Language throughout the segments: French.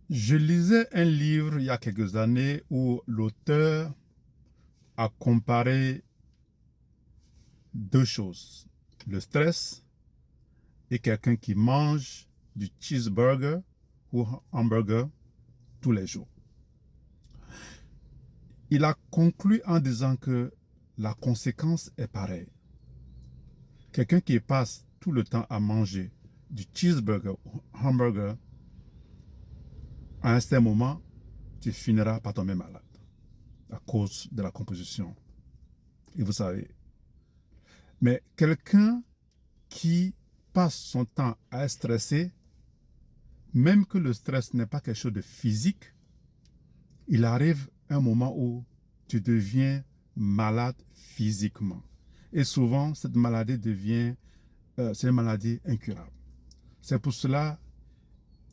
Je lisais un livre il y a quelques années où l'auteur a comparé deux choses, le stress et quelqu'un qui mange du cheeseburger ou hamburger tous les jours. Il a conclu en disant que la conséquence est pareille. Quelqu'un qui passe tout le temps à manger du cheeseburger ou hamburger, à un certain moment, tu finiras par tomber malade à cause de la composition. Et vous savez, mais quelqu'un qui passe son temps à être stressé, même que le stress n'est pas quelque chose de physique, il arrive un moment où tu deviens malade physiquement. Et souvent, cette maladie c'est une maladie incurable. C'est pour cela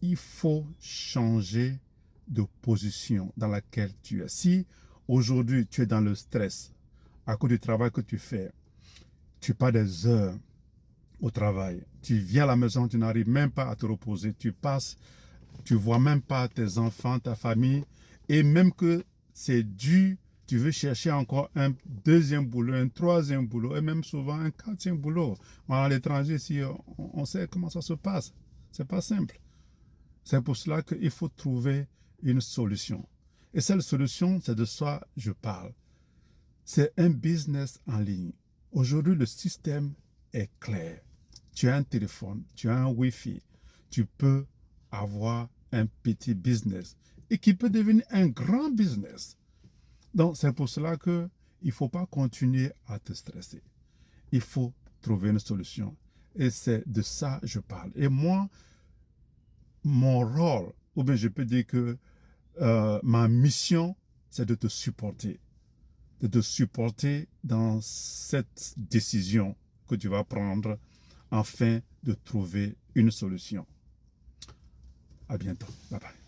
il faut changer de position dans laquelle tu es. Si aujourd'hui tu es dans le stress à cause du travail que tu fais, tu passes des heures au travail, tu viens à la maison, tu n'arrives même pas à te reposer, tu vois même pas tes enfants, ta famille, et même que c'est dû, tu veux chercher encore un deuxième boulot, un troisième boulot, et même souvent un quatrième boulot. À l'étranger, si on sait comment ça se passe, c'est pas simple. C'est pour cela qu'il faut trouver une solution. Et cette solution, c'est de ça que je parle. C'est un business en ligne. Aujourd'hui, le système est clair. Tu as un téléphone, tu as un Wi-Fi, tu peux avoir un petit business et qui peut devenir un grand business. Donc, c'est pour cela qu'il ne faut pas continuer à te stresser. Il faut trouver une solution. Et c'est de ça que je parle. Et moi, mon rôle, ou bien je peux dire que ma mission, c'est de te supporter dans cette décision que tu vas prendre afin de trouver une solution. À bientôt. Bye bye.